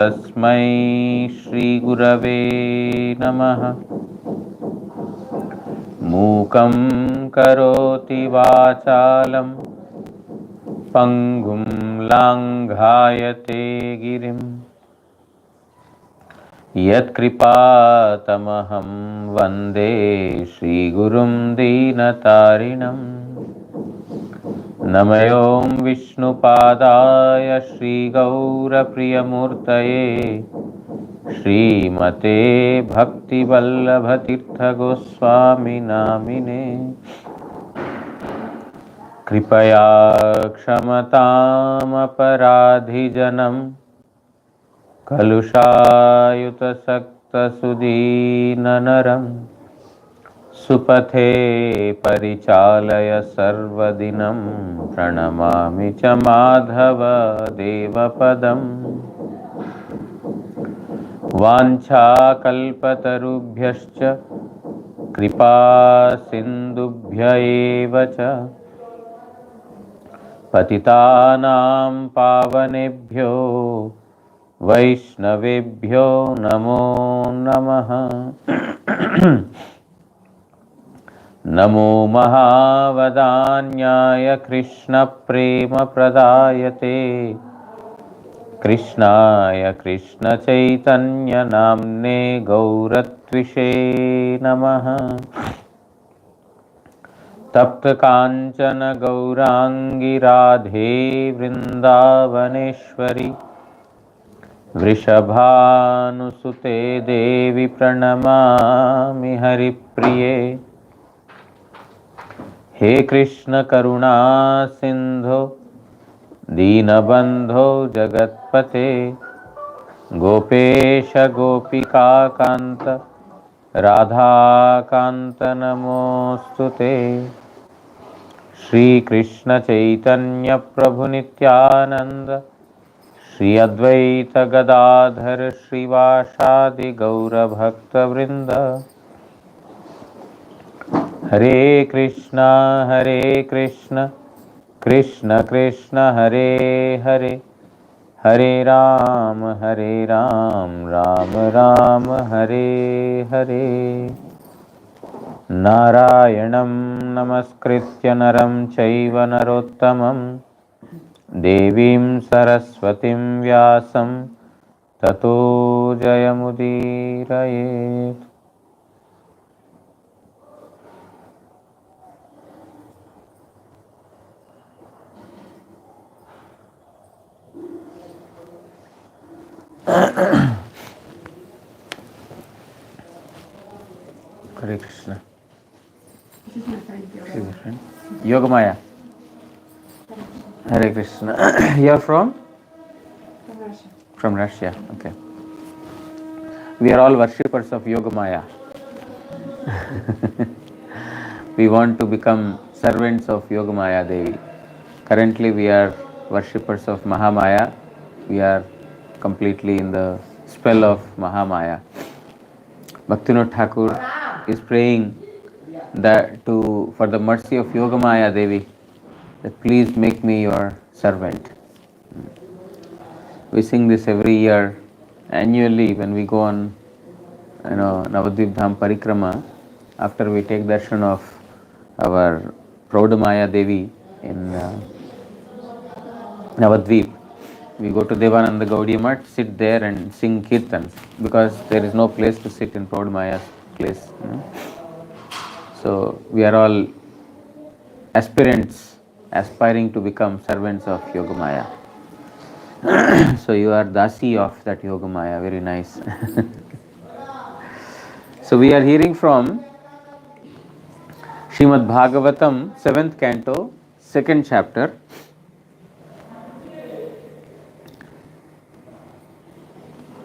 तस्मै श्रीगुरवे नमः। मूकं करोति वाचालं पङ्गुं लाङ्घायते गिरिं यत्कृपातमहं वन्दे श्रीगुरुं दीनतारिणम्। नमो विष्णुपादाय श्रीगौरप्रियमूर्तये श्रीमते भक्तिवल्लभतीर्थगोस्वामिनामिने। कृपया क्षमतामपराधिजनं कलुषायुतसक्तसुदीननरं सुपथे परिचालय सर्वदिनं प्रणमामि च माधव देवपदम्। वाञ्छाकल्पतरुभ्यश्च कृपा सिन्धुभ्य एव च पतितानां पावनेभ्यो वैष्णवेभ्यो नमो नमः। नमो महावदान्याय कृष्णप्रेमप्रदायते कृष्णाय कृष्णचैतन्यनाम्ने गौरत्विषे नमः। तप्तकाञ्चन गौराङ्गी राधे वृन्दावनेश्वरी वृषभानुसुते देवी प्रणमामि हरिप्रिये। हे कृष्ण करुणा सिंधो दीनबंधो जगत्पते गोपेश गोपिका कांत राधा कांत नमोस्तुते। श्री कृष्ण चैतन्य प्रभु नित्यानंद श्री अद्वैत गदाधर श्रीवासादि गौर भक्त वृंद। हरे कृष्ण कृष्ण कृष्ण हरे हरे, हरे राम राम राम हरे हरे। नारायणं नमस्कृत्य नरं चैव नरोत्तमं देवीं सरस्वतीं व्यासं ततो जयमुदीरयेत्। Hare Krishna. She's my friend. Yogamaya. Hare Krishna. You are from? From Russia. From Russia. Okay. We are all worshippers of Yogamaya. We want to become servants of Yogamaya Devi. Currently, we are worshippers of Mahamaya. We are completely in the spell of Mahamaya. Bhaktivinoda Thakur is praying that for the mercy of Yogamaya Devi, that please make me your servant. We sing this every year, annually when we go on, Navadvip Dham Parikrama. After we take darshan of our Praudamaya Devi in Navadvip, we go to Devananda Gaudiya Math, sit there and sing kirtans, because there is no place to sit in Praudamaya's place. So we are all aspirants, aspiring to become servants of Yogamaya. So you are Dasi of that Yogamaya, very nice. So we are hearing from Srimad Bhagavatam, 7th canto, 2nd chapter.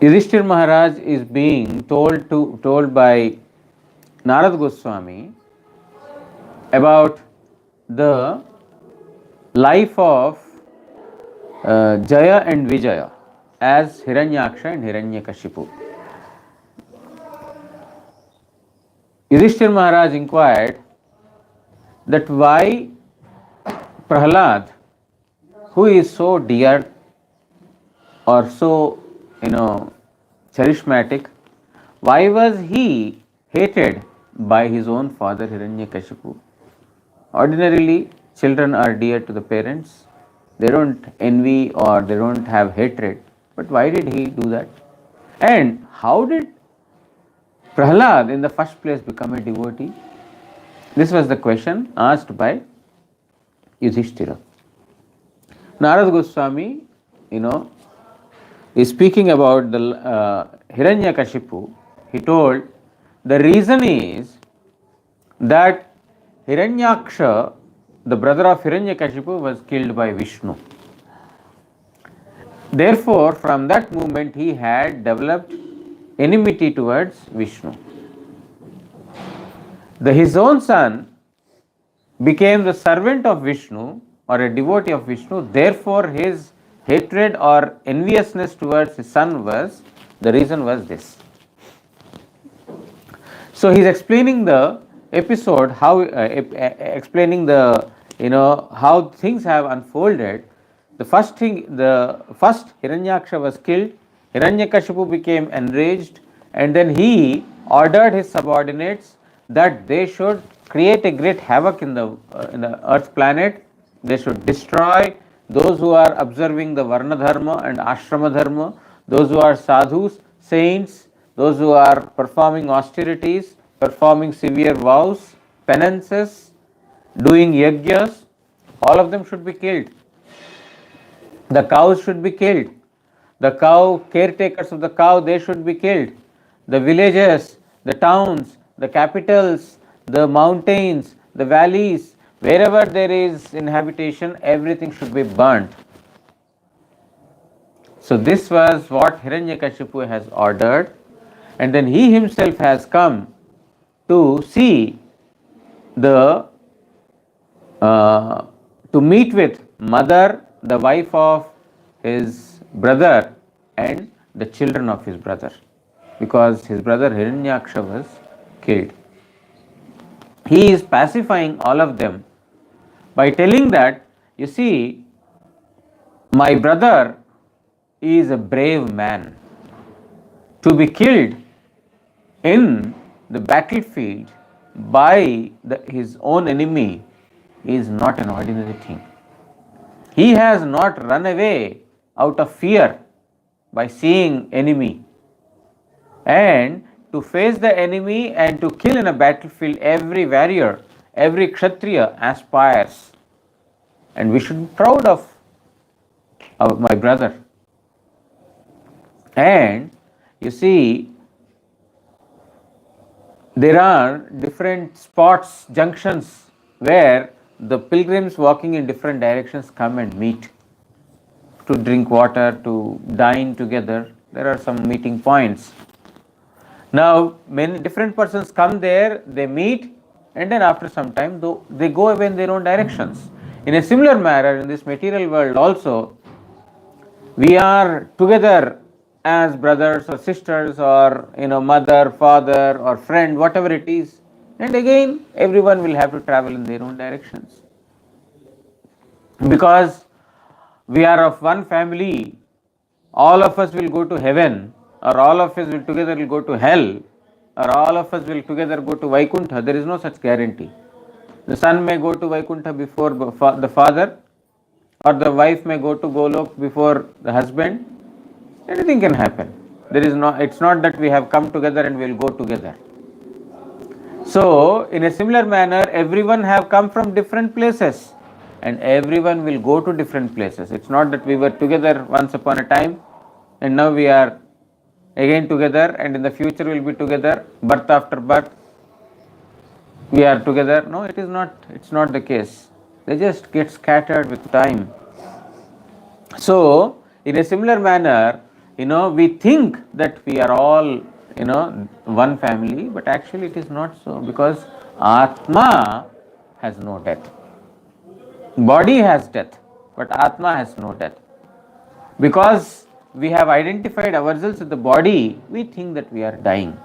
Yudhishthir Maharaj is being told by Narad Goswami about the life of Jaya and Vijaya as Hiranyaksha and Hiranyakasipu. Yudhishthir Maharaj inquired that why Prahlad, who is so dear or so charismatic. Why was he hated by his own father Hiranyakashipu? Ordinarily, children are dear to the parents. They don't envy or they don't have hatred. But why did he do that? And how did Prahlad in the first place become a devotee? This was the question asked by Yudhishthira. Narad Goswami, is speaking about the Hiranyakashipu. He told the reason is that Hiranyaksha, the brother of Hiranyakashipu, was killed by Vishnu. Therefore, from that moment he had developed enmity towards Vishnu. His own son became the servant of Vishnu or a devotee of Vishnu. Therefore, his hatred or enviousness towards his son the reason was this. So he is explaining the episode, how explaining the how things have unfolded. The first Hiranyaksha was killed. Hiranyakashipu became enraged, and then he ordered his subordinates that they should create a great havoc in the earth planet. They should destroy those who are observing the Varna Dharma and Ashrama Dharma, those who are sadhus, saints, those who are performing austerities, performing severe vows, penances, doing yajnas, all of them should be killed. The cows should be killed. The cow caretakers of the cow, they should be killed. The villages, the towns, the capitals, the mountains, the valleys, wherever there is inhabitation, everything should be burnt. So this was what Hiranyakashipu has ordered, and then he himself has come to see to meet with mother, the wife of his brother, and the children of his brother, because his brother Hiranyaksha was killed. He is pacifying all of them by telling that, you see, my brother is a brave man. To be killed in the battlefield by his own enemy is not an ordinary thing. He has not run away out of fear by seeing enemy. And to face the enemy and to kill in a battlefield, every warrior, every Kshatriya aspires. And we should be proud of my brother. And you see, there are different spots, junctions, where the pilgrims walking in different directions come and meet to drink water, to dine together. There are some meeting points. Now, many different persons come there, they meet, and then after some time, they go away in their own directions. In a similar manner, in this material world also, we are together as brothers or sisters or mother, father or friend, whatever it is, and again everyone will have to travel in their own directions. Because we are of one family, all of us will go to heaven, or all of us will together will go to hell, or all of us will together go to Vaikuntha. There is no such guarantee. The son may go to Vaikuntha before the father, or the wife may go to Golok before the husband. Anything can happen. It's not that we have come together and we will go together. So, in a similar manner, everyone have come from different places and everyone will go to different places. It's not that we were together once upon a time and now we are again together and in the future we will be together, birth after birth we are together. No, it is not. It's not the case. They just get scattered with time. So, in a similar manner, we think that we are all, one family, but actually it is not so, because Atma has no death. Body has death, but Atma has no death. Because we have identified ourselves with the body, we think that we are dying.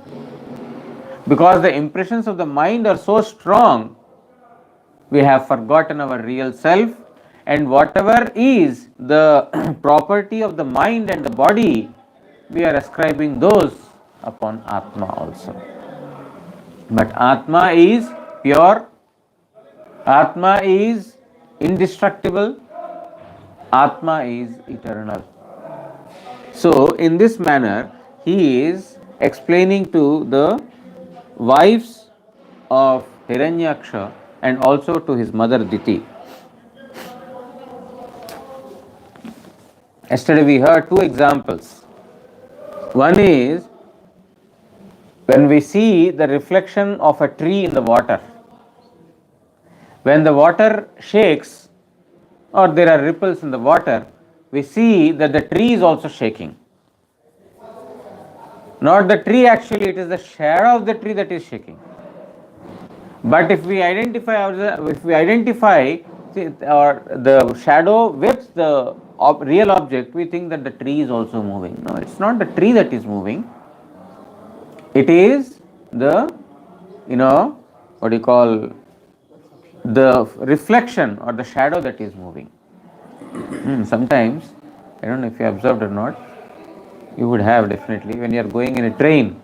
Because the impressions of the mind are so strong, we have forgotten our real self, and whatever is the property of the mind and the body, we are ascribing those upon Atma also. But Atma is pure, Atma is indestructible, Atma is eternal. So, in this manner, he is explaining to the wives of Hiranyaksha and also to his mother Diti. Yesterday we heard two examples. One is when we see the reflection of a tree in the water. When the water shakes or there are ripples in the water, we see that the tree is also shaking. Not the tree actually, it is the shadow of the tree that is shaking. But if we identify or the shadow with the real object, we think that the tree is also moving. No, it's not the tree that is moving. It is the, what you call, the reflection or the shadow that is moving. Sometimes, I don't know if you observed or not, you would have definitely, when you are going in a train,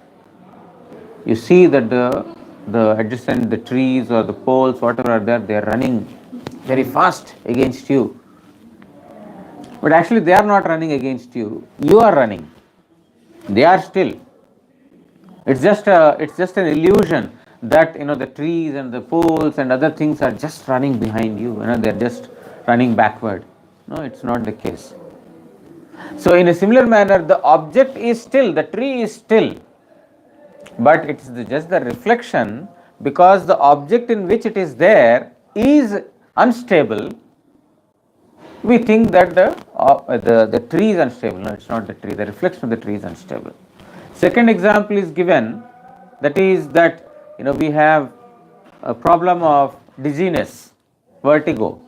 you see that the adjacent, the trees or the poles, whatever are there, they are running very fast against you. But actually they are not running against you. You are running. They are still. It's just an illusion that the trees and the poles and other things are just running behind you. They are just running backward. No, it's not the case. So in a similar manner, the object is still, the tree is still, but it's just the reflection, because the object in which it is there is unstable. We think that the tree is unstable. No, it's not the tree. The reflection of the tree is unstable. Second example is given, that is that we have a problem of dizziness, vertigo.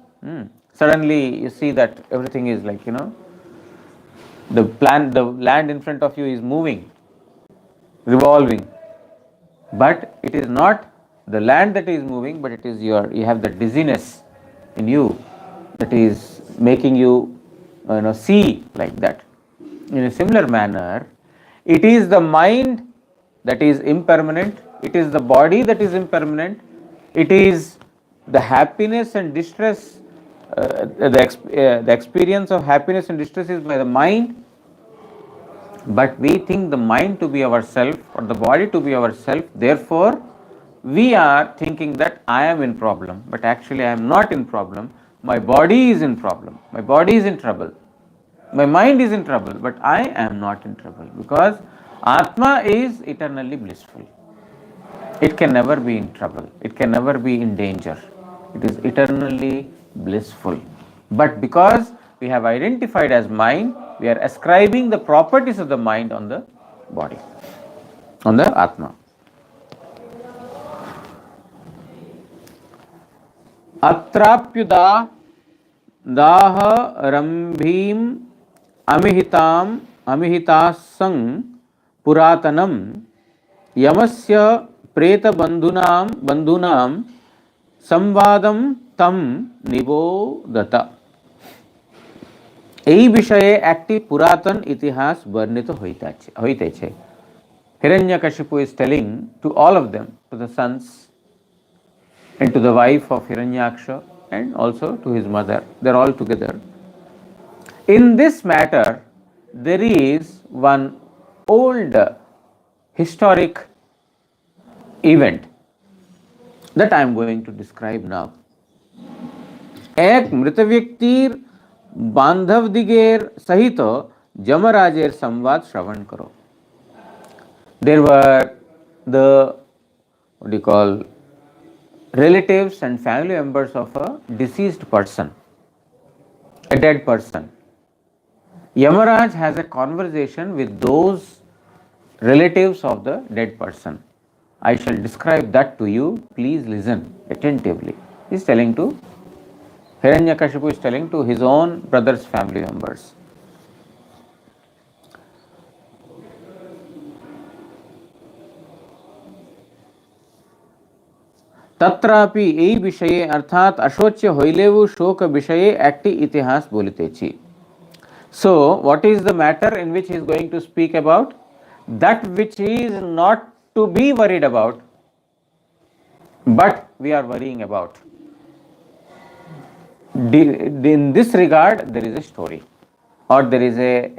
Suddenly you see that everything is like the land in front of you is moving, revolving, but it is not the land that is moving, but it is you have the dizziness in you that is making you see like that. In a similar manner, it is the mind that is impermanent, it is the body that is impermanent, it is the happiness and distress, the experience of happiness and distress is by the mind, but we think the mind to be our self or the body to be our self. Therefore, we are thinking that I am in problem, but actually I am not in problem. My body is in problem, my body is in trouble, my mind is in trouble, but I am not in trouble, because Atma is eternally blissful. It can never be in trouble, it can never be in danger, it is eternally blissful. But because we have identified as mind, we are ascribing the properties of the mind on the body, on the Atma. Atrapyuda daha rambhim amihitasang puratanam yamasya preta bandhunam samvadam tam nibodata. এই বিষয়ে একটি পুরাতন ইতিহাস বর্ণিত হইতেছে. Hiranyakasipu is telling to all of them, to the sons and to the wife of Hiranyaksha and also to his mother. They are all together. In this matter, there is one old historic event that I am going to describe now. এক মৃত ব্যক্তির বান্ধবদিগের সহিত যমরাজের সংবাদ শ্রবণ করো. There were the relatives and family members of a deceased person, a dead person. Yamaraj has a conversation with those relatives of the dead person. I shall describe that to you. Please listen attentively. He is telling to Hiranyakasipu is telling to his own brother's family members. তত্রাপি এই বিষয়ে অর্থাৎ অশোচ্য হইলেও শোক বিষয়ে একটি ইতিহাস বলিতেছি. So, what is the matter in which he is going to speak about? That which is not to be worried about, but we are worrying about. In this regard, there is a story, or there is a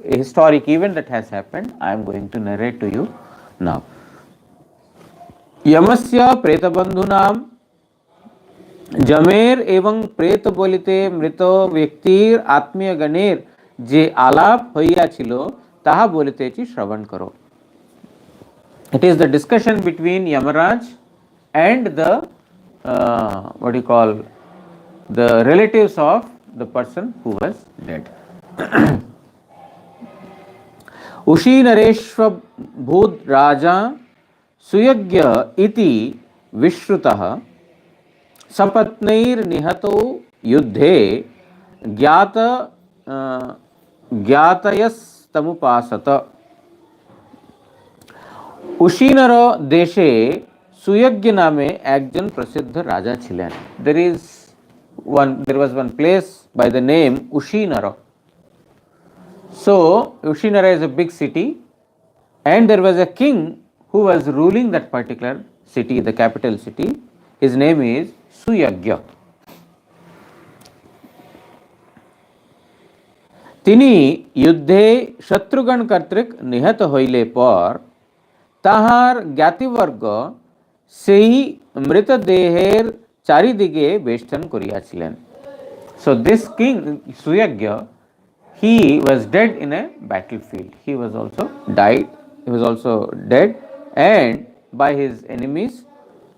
historic event that has happened. I am going to narrate to you now. यमस्य प्रेतबंधुनाम जमेर एवं प्रेत बोलिते मृत व्यक्तिर आत्मीय गणेर जे आलाप हইয়াছিল তাহা বলিতেছি শ্রবণ করো. It is the discussion between Yamaraj and the what do you call, the relatives of the person who was dead. उशी नरेश्व भूत राजा सुयज्ञ इति विश्रुतः सपत्नैर्निहतो युद्धे ज्ञात ज्ञातयस्तमुपासत. उशीनर देशे सुयज्ञ नामे एकजन प्रसिद्ध राजा छिलेन. There was one place by the name Ushinara. So Ushinara is a big city, and there was a king who was ruling that particular city, the capital city. His name is Suyagya. তিনি युद्धे शत्रुगण कर्तृक निहत হইলে পর তাহার জ্ঞাতিবর্গ সেই মৃতদেহের চারিদিকে বেষ্টন করিয়াছিলেন. So this king Suyagya, he was dead in a battlefield. He was also dead and by his enemies,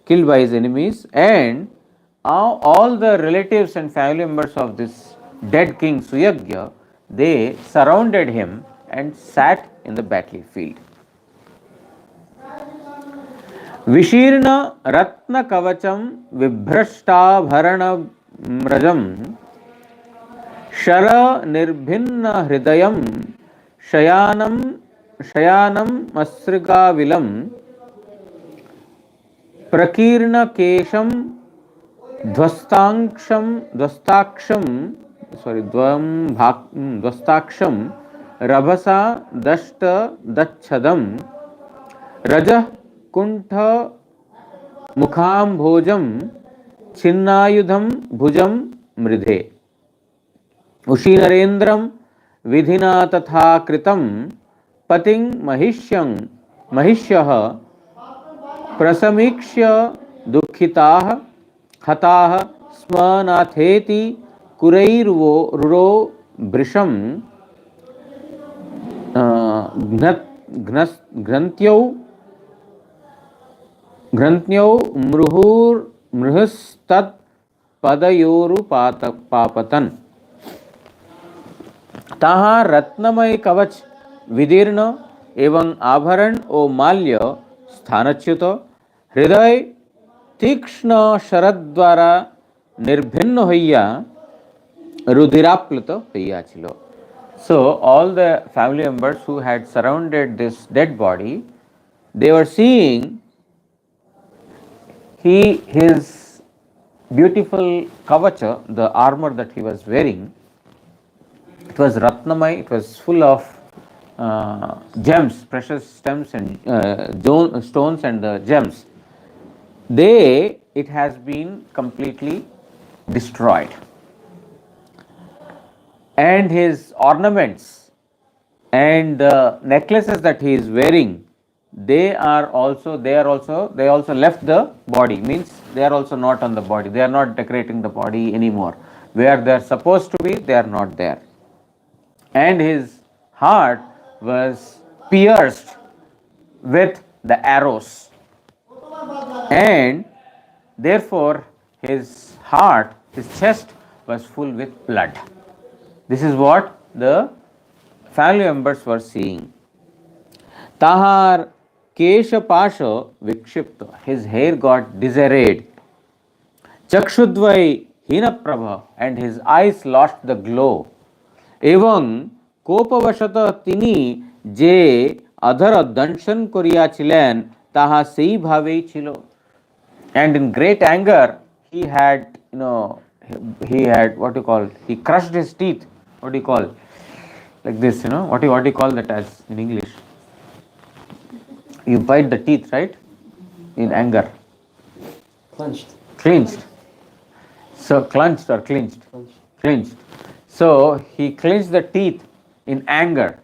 killed by his enemies, and all the relatives and family members of this dead king Suyagya, they surrounded him and sat in the battlefield. विशीर्ण रत्न कवचम विभ्रष्टाभरण म्रजम शर निर्भिन्न हृदयम शयानम अस्रिगाविलम प्रकीर्ण केशम ध्वस्ताक्षम रभसा दष्ट दच्छदम रजः कुंठ मुखाम्भोजम छिन्नायुधम भुजम मृधे. उशीनरेन्द्रम विधिना तथा कृतं पतिं महिष्यः प्रसमीक्ष्य दुःखिताः हताः स्म नाथेति कुरैरुरो वृषं घ्रन्त्यो मृहुस्तत् पदयोरुपापतन. ताहा रत्नमय कवच विदीर्ण एवं आभरण ओ माल्य स्थानच्युत हृदय तीक्ष्ण शरद द्वारा निर्भिन्न हইয়া रुधिराप्लुत হইয়াছিল. So all the family members who had surrounded this dead body, they were seeing his beautiful kavacha, the armor that he was wearing. It was ratnamay, it was full of gems, precious stones and the gems. It has been completely destroyed. And his ornaments and the necklaces that he is wearing, they also left the body, means they are also not on the body. They are not decorating the body anymore. Where they are supposed to be, they are not there. And his heart was pierced with the arrows, and therefore his chest was full with blood. This is what the family members were seeing. Tahar kesha pasha vikshipta, his hair got disarrayed. Chakshudvai hinaprabha, and his eyes lost the glow. Evam kopavashata tini je adhara danshan koriyachilen taha sei bhavei chilo. And in great anger he had he crushed his teeth what do you call? Like this, what do you call that as in English? You bite the teeth, right? In anger. Clenched. Clenched. So clenched or clinched? Clinched. So he clenched the teeth in anger,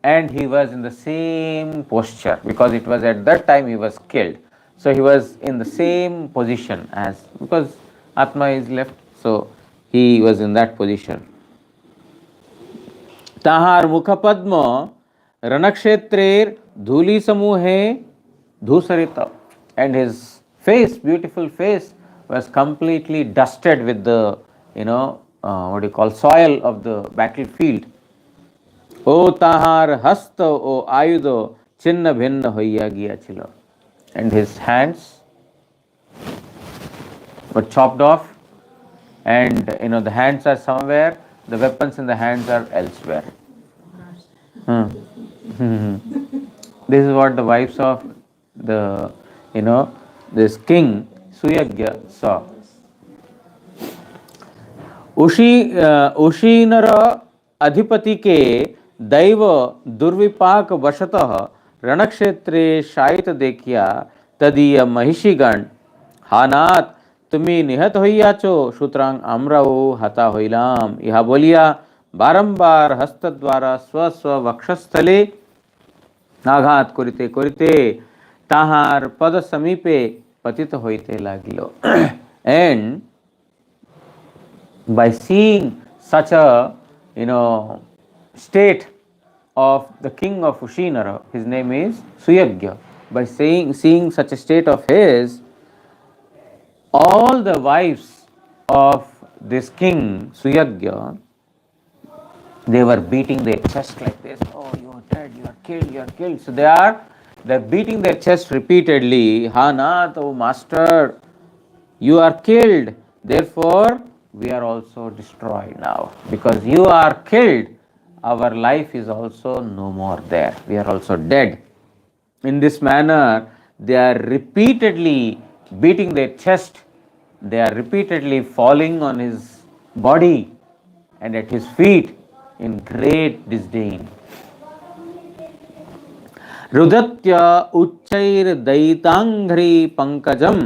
and he was in the same posture because it was at that time he was killed. So he was in the same position as, because Atma is left, so he was in that position. ताहार मुखपद्म रणक्षेत्रेर धूली समूहे धूसरित, and his face, beautiful face, was completely dusted with the what do you call, soil of the battlefield. O tahar hasta o ayudo chinna bhinna hoiya giya chilo, and his hands were chopped off, and the hands are somewhere, the weapons in the hands are elsewhere. This is what the wives of the this king Suyagya saw. Ushinar अधिपति के दैव दुर्विपाक वशतः रणक्षेत्रे शायित देखिया तदीय महिषीगण हानात तुम्ही निहत হইয়াছো সুতরাং আমরাও হতা হইলাম ইহা বলিয়া বারংবার হস্ত দ্বারা স্ব স্ব বক্ষস্থলে আঘাত করিতে করিতে তাহার পদ সমীপে পতিত হইতে লাগিল। And by seeing such a state of the king of Ushinara, his name is Suyagya, by seeing such a state of his, all the wives of this king Suyagya, they were beating their chest like this. Oh, you are dead, you are killed, you are killed. So they're beating their chest repeatedly. Hanath, oh master, you are killed. Therefore, we are also destroyed now. Because you are killed, our life is also no more there. We are also dead. In this manner, they are repeatedly beating their chest. They are repeatedly falling on his body and at his feet in great disdain. Rudatya uchchair daitangri pankajam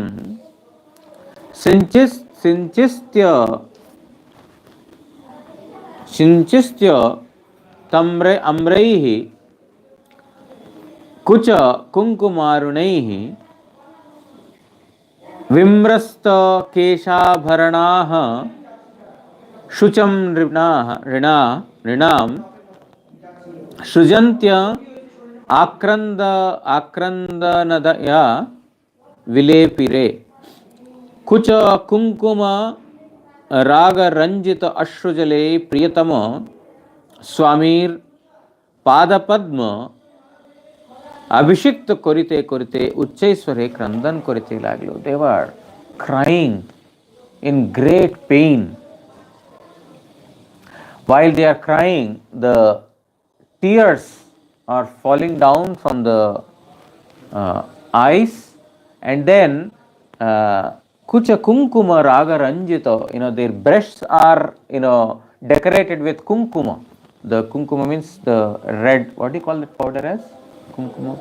Sinchistya tamre amraihi kucha kunkumarunaihi vimrasta keshabharanaha shucham rinam sujantya akrandanadaya vilepire Cooch कुंकुम राग रंजित अश्रुजले प्रियतम स्वामीर पादपद्म अभिषिक्त करिते करिते उच्चैस्वरे क्रंदन करिते लागलो. They were crying in great pain. While they are crying, the tears are falling down from the eyes, and then Kucha kunkuma raga ranjita, their breasts are, decorated with kunkuma. The kunkuma means the red, what do you call that powder as? Kunkuma.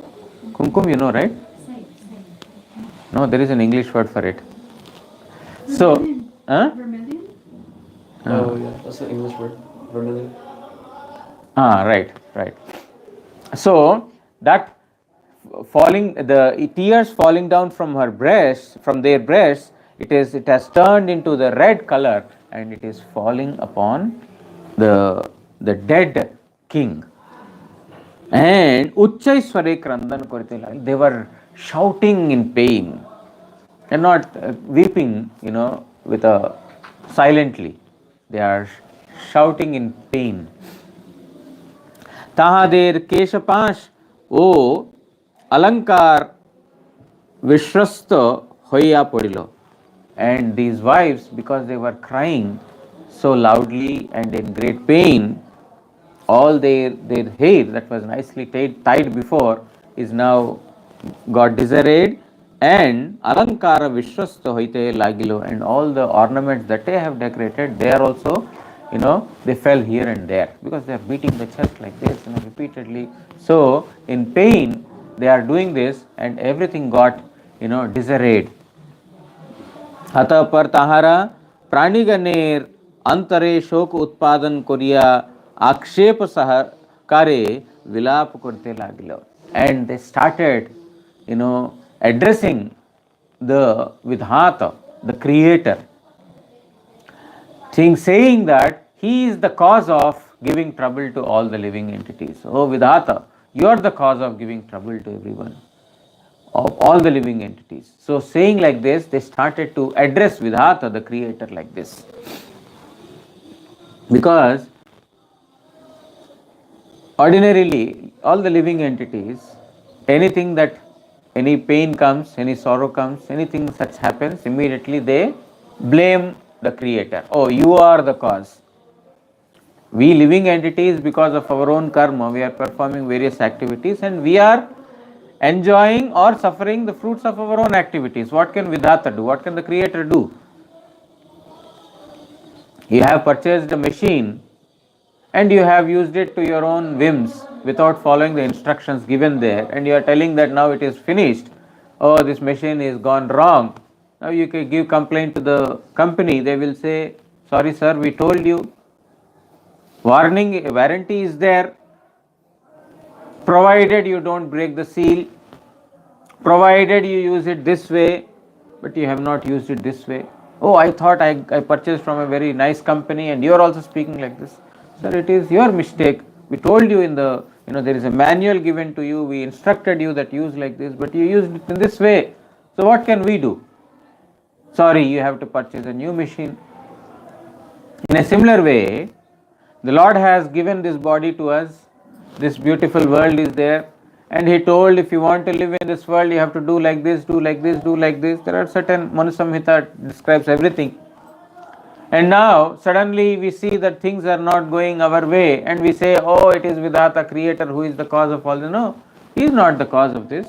Kumkum, right? No, there is an English word for it. So, Vermilion? Oh, yeah, that's the English word. Vermilion. Right. So, that the tears falling down from their breasts, it has turned into the red color, and it is falling upon the dead king. And Uchchaisware Krandan Koritela, they were shouting in pain and not weeping, with silently. They are shouting in pain. Tahader Keshapash, O Alankar Vishrasta Hoya Podilo. And these wives, because they were crying so loudly and in great pain, all their hair that was nicely tied before is now got disarrayed, and Alankara Vishrasta Hoite Lagilo, and all the ornaments that they have decorated, they are also they fell here and there because they are beating the chest like this, repeatedly. So in pain, they are doing this, and everything got, disarrayed. अतः पर ताहारा प्राणीगणेर अंतरे शोक उत्पादन करिया आक्षेप सह कारे विलाप करते लागलो. And they started, addressing the Vidhata, the creator, saying that he is the cause of giving trouble to all the living entities. Oh Vidhata, you are the cause of giving trouble to everyone, of all the living entities. So saying like this, they started to address Vidhata, the creator, like this. Because ordinarily, all the living entities, any pain comes, any sorrow comes, anything such happens, immediately they blame the creator. Oh, you are the cause. We living entities, because of our own karma, we are performing various activities and we are enjoying or suffering the fruits of our own activities. What can Vidhata do? What can the creator do? You have purchased a machine and you have used it to your own whims without following the instructions given there, and you are telling that now it is finished. Oh, this machine is gone wrong. Now you can give complaint to the company. They will say, sorry sir, we told you. Warranty is there, provided you don't break the seal, provided you use it this way, but you have not used it this way. Oh, I thought I purchased from a very nice company and you are also speaking like this. Sir, it is your mistake. We told you there is a manual given to you. We instructed you that use like this, but you used it in this way. So what can we do? Sorry, you have to purchase a new machine. In a similar way, the Lord has given this body to us. This beautiful world is there. And he told, if you want to live in this world, you have to do like this, do like this, do like this. There are certain, Manu Samhita describes everything. And now, suddenly we see that things are not going our way and we say, oh, it is Vidhata, creator, who is the cause of all this. No, he is not the cause of this.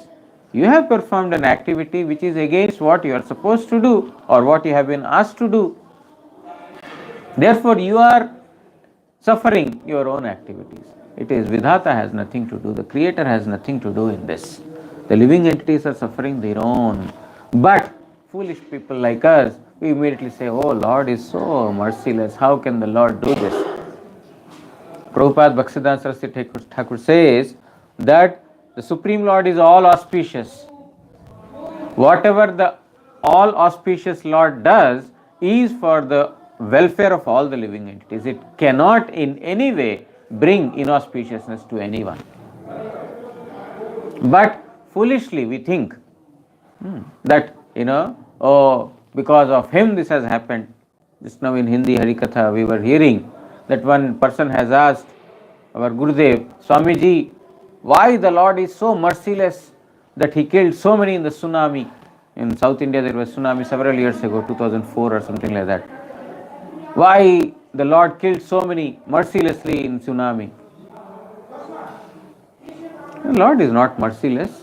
You have performed an activity which is against what you are supposed to do or what you have been asked to do. Therefore, you are suffering your own activities. It is Vidhata has nothing to do. The creator has nothing to do in this. The living entities are suffering their own. But foolish people like us, we immediately say, oh, Lord is so merciless. How can the Lord do this? Prabhupada Bhaktisiddhanta Saraswati Thakur says that the Supreme Lord is all auspicious. Whatever the all auspicious Lord does is for the welfare of all the living entities. It cannot in any way bring inauspiciousness to anyone. But foolishly we think that, oh, because of him this has happened. Just now in Hindi Harikatha we were hearing that one person has asked our Gurudev, Swamiji, why the Lord is so merciless that he killed so many in the tsunami. In South India there was tsunami several years ago, 2004 or something like that. Why the Lord killed so many mercilessly in tsunami? The Lord is not merciless.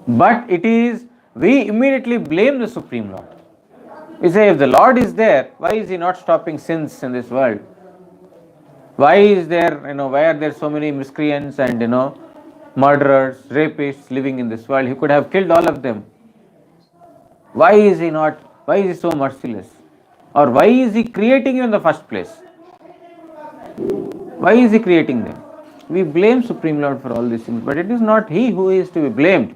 But it is, we immediately blame the Supreme Lord. We say, if the Lord is there, why is he not stopping sins in this world? Why is there, why are there so many miscreants and, murderers, rapists living in this world? He could have killed all of them. Why is he so merciless? Or why is he creating you in the first place? Why is he creating them? We blame Supreme Lord for all these things, but it is not he who is to be blamed.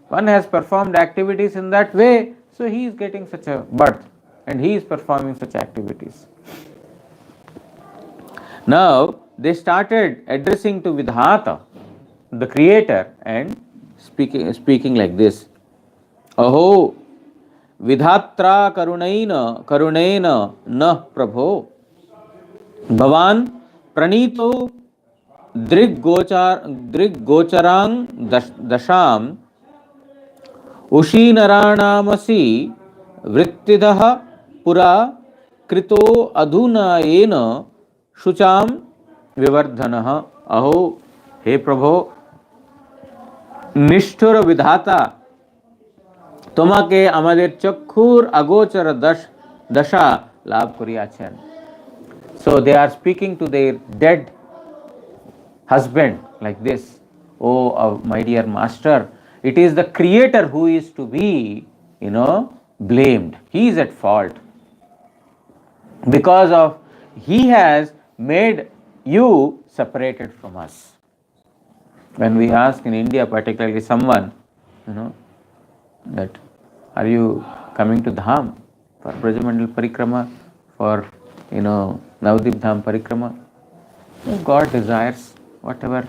One has performed activities in that way, so he is getting such a birth and he is performing such activities. Now, they started addressing to Vidhata, the creator, and speaking like this. Aho, Vidhatra karunena na prabho, Bhavan pranito drig-gocharang dasham Ushinarānamasi vrittidah pura krito adhunayena shucham vivardhanah. Aho, he Prabho, निष्ठुर विधाता তোমাকে আমাদের চক্ষুর আগোচর দশা লাভ করিয়াছেন. So they are speaking to their dead husband like this: oh, my dear master, it is the creator who is to be, blamed. He is at fault because of he has made you separated from us. When we ask in India, particularly someone, that are you coming to Dham for Brajamandal Parikrama, for Navadip Dham Parikrama? God desires whatever.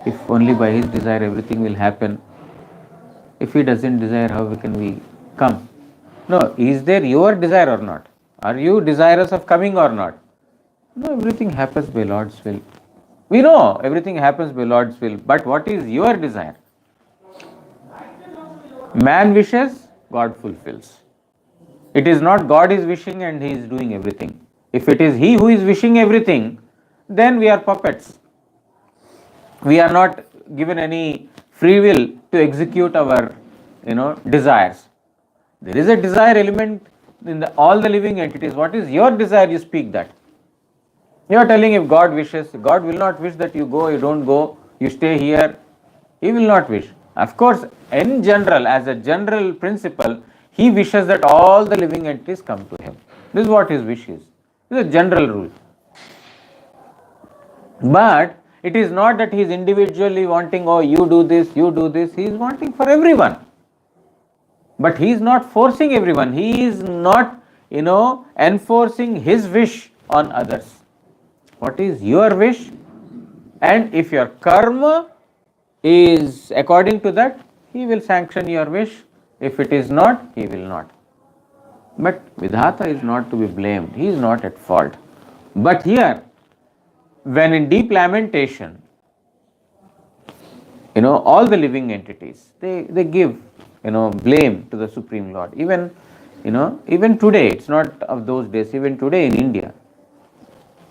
If only by His desire everything will happen. If He doesn't desire, how can we come? No, is there your desire or not? Are you desirous of coming or not? No, everything happens by Lord's will. We know everything happens by Lord's will, but what is your desire? Man wishes, God fulfills. It is not God is wishing and He is doing everything. If it is He who is wishing everything, then we are puppets. We are not given any free will to execute our, desires. There is a desire element in all the living entities. What is your desire? You speak that. You are telling if God wishes, God will not wish that you go, you don't go, you stay here. He will not wish. Of course, in general, as a general principle, He wishes that all the living entities come to Him. This is what His wish is. This is a general rule. But it is not that He is individually wanting, oh, you do this, you do this. He is wanting for everyone. But He is not forcing everyone. He is not, enforcing His wish on others. What is your wish? And if your karma is according to that, He will sanction your wish. If it is not, He will not. But Vidhata is not to be blamed. He is not at fault. But here, when in deep lamentation, all the living entities, they give, blame to the Supreme Lord. Even today, it's not of those days, even today in India,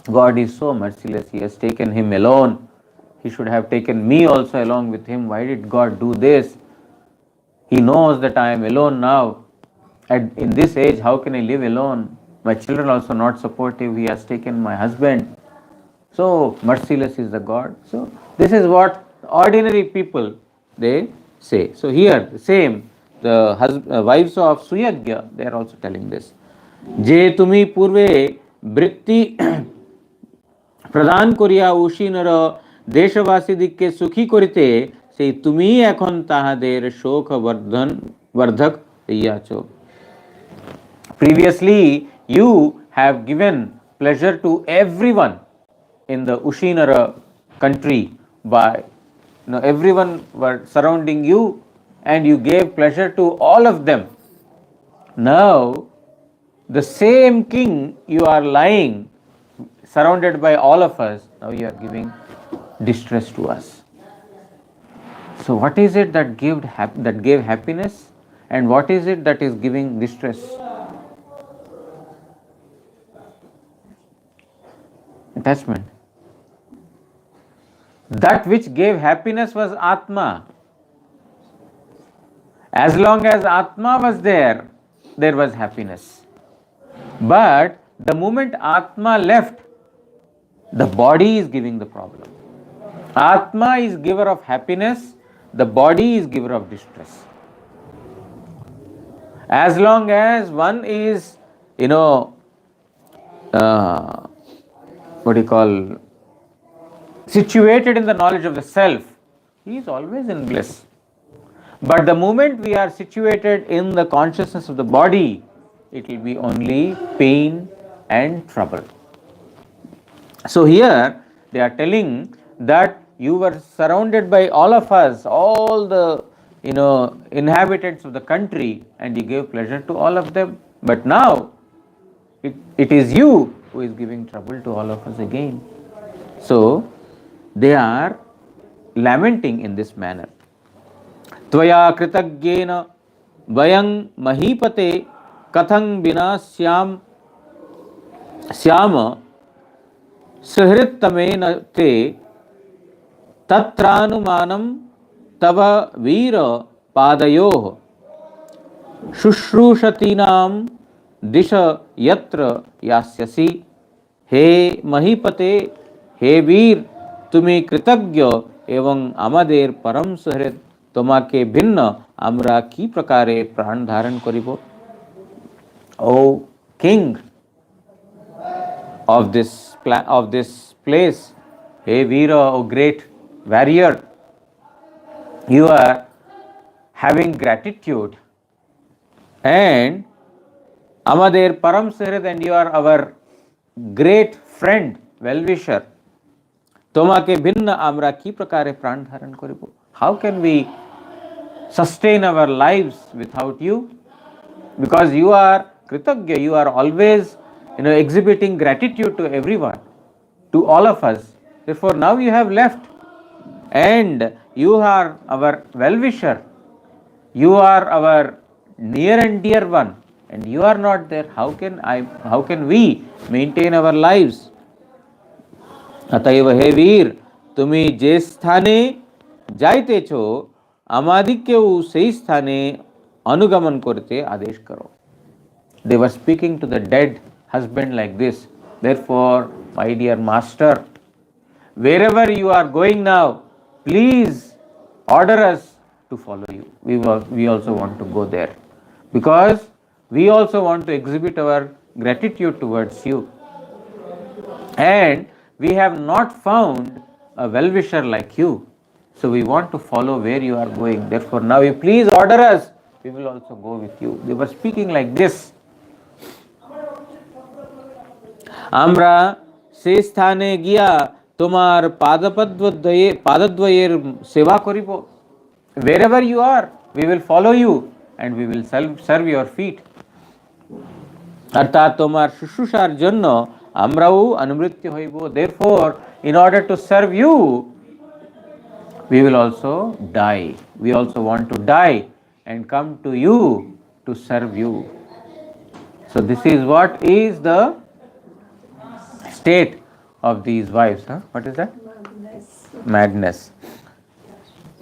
God is so merciless. He has taken him alone. He should have taken me also along with Him. Why did God do this? He knows that I am alone now. In this age, how can I live alone? My children also not supportive. He has taken my husband. So merciless is the God. So this is what ordinary people, they say. So here, the same, the wives of Suyagya, they are also telling this. Je tumi purve vritti প্রদান করিয়া উশীনর দেশবাসীদিগকে সুখী করিতে সেই তুমি এখন তাহাদের শোক বর্ধক হইয়াছ. Previously, you have given pleasure to everyone in the Ushinara country. By everyone were surrounding you, and you gave pleasure to all of them. Now, the same king you are lying, surrounded by all of us, now you are giving distress to us. So what is it that gave happiness, and what is it that is giving distress? Attachment. That which gave happiness was Atma. As long as Atma was there, there was happiness. But the moment Atma left, the body is giving the problem. Atma is giver of happiness, the body is giver of distress. As long as one is, situated in the knowledge of the self, he is always in bliss. But the moment we are situated in the consciousness of the body, it will be only pain and trouble. So here they are telling that you were surrounded by all of us, all the inhabitants of the country, and you gave pleasure to all of them. But now it is you who is giving trouble to all of us again. So they are lamenting in this manner. Tvaya kritagyena vayang mahipate kathang bina syama सहृत्तमेन ते तत्रानुमानं तव वीर पादयोः शुश्रूषतीनां दिश यत्र यास्यसि. হে মহিপতে, হে বীর, তুমি কৃতজ্ঞ এবং আমাদের পরম সুহৃদ, তোমাকে ভিন্ন আমরা কি প্রকারে প্রাণ ধারণ করিব? ও king of this place, hey Veera, O great warrior, you are having gratitude and আমাদের পরম সুহৃদ, and you are our great friend, well wisher, তোমাকে ভিন্ন আমরা কি প্রকারে প্রাণ ধারণ করিব? How can we sustain our lives without you? Because you are kritagya, you are always exhibiting gratitude to everyone, to all of us. Therefore now you have left and you are our well wisher, you are our near and dear one, and you are not there. How can we maintain our lives? অতএব হে বীর, তুমি যে স্থানে যাইতেছ আমাদিকেও সেই স্থানে অনুগমন করতে আদেশ করো। They were speaking to the dead husband like this. Therefore, my dear master, wherever you are going now, please order us to follow you. We also want to go there, because we also want to exhibit our gratitude towards you. And we have not found a well-wisher like you. So we want to follow where you are going. Therefore, now you please order us. We will also go with you. They were speaking like this. আমরা সেই স্থানে গিয়া তোমার পাদদ্বয়ের সেবা করিব। Wherever you are, we will follow you and we will serve your feet. অর্থাৎ তোমার শুশ্রূষার জন্য আমরাও অনুমৃত্য হইব। Therefore, in order to serve you, we will also die. We also want to die and come to you to serve you. So this is what is the state of these wives. What is that? Madness.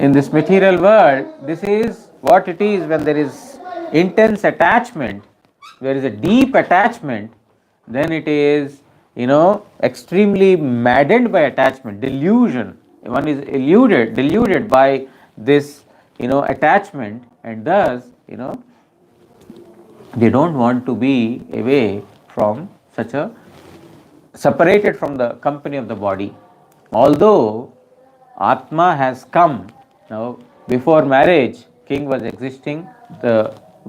In this material world, this is what it is when there is intense attachment, there is a deep attachment, then it is, extremely maddened by attachment, delusion. One is deluded by this, attachment, and thus, they don't want to be away from separated from the company of the body. Although Atma has come, now before marriage, king was existing, the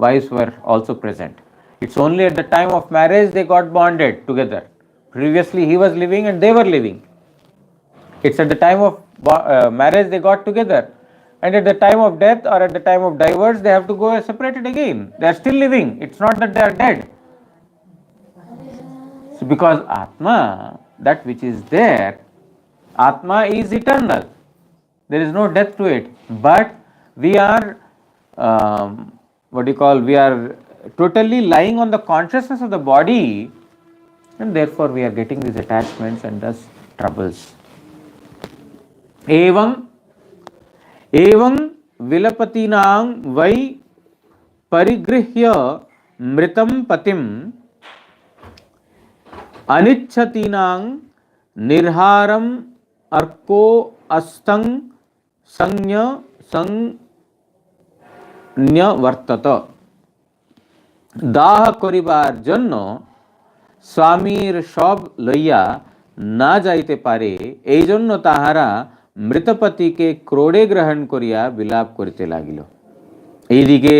wives were also present. It's only at the time of marriage they got bonded together. Previously he was living and they were living. It's at the time of marriage they got together, and at the time of death or at the time of divorce they have to go separated again. They are still living. It's not that they are dead. So because Atma, that which is there, Atma is eternal. There is no death to it. But we are, we are totally lying on the consciousness of the body, and therefore we are getting these attachments and thus troubles. एवं विलपतीनां वै परिगृह्य मृतं पतिं अनिच्छतीनां निर्हारम् अर्को अस्तं संन्यवर्तत। दाह करिबार जन्य स्वामीर सब लइया ना जाइते पारे, এই জন্য তাহারা মৃতপতিকে ক্রোড়ে গ্রহণ করিয়া বিলাপ করিতে লাগিল। এইদিকে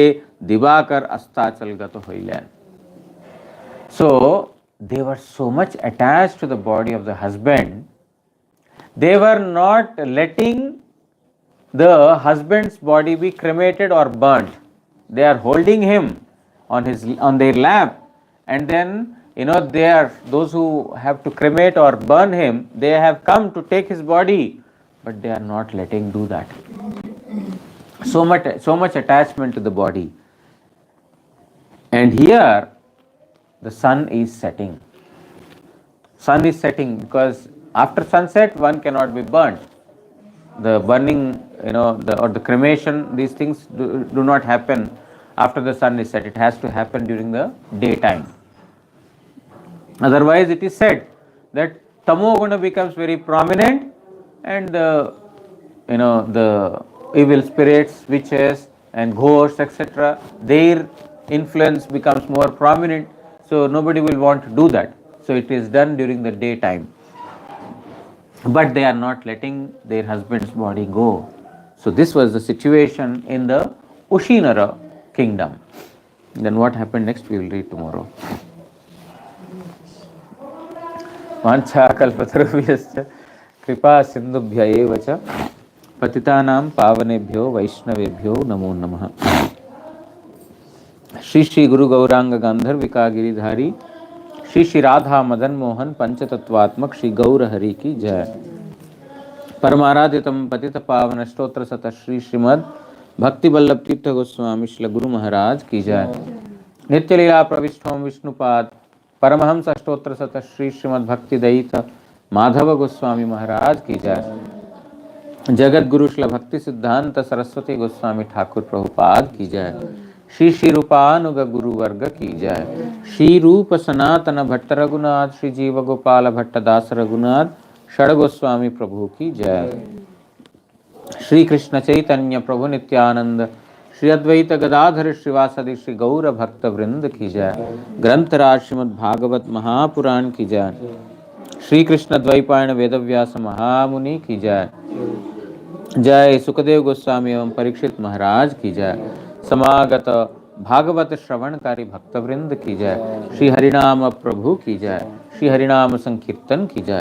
দিবাকর অস্তাচলগত হইলেন। So they were so much attached to the body of the husband, they were not letting the husband's body be cremated or burnt. They are holding him on their lap, and then they are those who have to cremate or burn him. They have come to take his body, but they are not letting do that. So much attachment to the body. And here the sun is setting. Sun is setting because after sunset one cannot be burnt. The burning, or the cremation, these things do not happen after the sun is set. It has to happen during the daytime. Otherwise it is said that tamo guna becomes very prominent, and the evil spirits, witches and ghosts, etc., their influence becomes more prominent. So nobody will want to do that. So it is done during the daytime. But they are not letting their husband's body go. So this was the situation in the Ushinara kingdom. Then what happened next we will read tomorrow. वाञ्छाकल्पतरुभ्यश्च कृपा सिन्धुभ्य एव च पतितानां पावनेभ्यो वैष्णवेभ्यो नमो नमः। श्री श्री गुरु गौरांग गांधर्विका गिरिधारी श्री श्री राधा मदन मोहन पंचतत्वात्मक श्री गौर हरि की जय। परमाराधितम पतित पावन स्तोत्र सत श्री श्रीमद भक्ति वल्लभ तीर्थ गोस्वामी श्री गुरु महाराज की जय। नित्य लीला प्रविष्टोम विष्णुपाद परमहंस स्तोत्र सत श्री श्रीमद भक्ति दयित माधव गोस्वामी महाराज की जय। जगत गुरु श्री भक्ति सिद्धांत सरस्वती गोस्वामी ठाकुर प्रभुपाद की जय। श्री श्री रूपानुग गुरु वर्ग की जय। श्री रूप सनातन भट्ट रघुनाथ श्री जीव गोपाल भट्ट दास रघुनाथ षड गोस्वामी प्रभु की जय। श्री कृष्ण चैतन्य प्रभु नित्यानंद श्री अद्वैत गदाधर श्रीवासदि श्री गौर भक्त वृंद की जय। ग्रंथराज श्रीमद् भागवत महापुराण की जय। श्री कृष्ण द्वैपायन वेदव्यास महामुनि की जय। जय सुखदेव गोस्वामी एवं परीक्षित महाराज की जय। समागत भागवत श्रवणकारी भक्तवृंद की जय। श्री हरिनाम प्रभु की जय। श्री हरिनाम संकीर्तन की जय।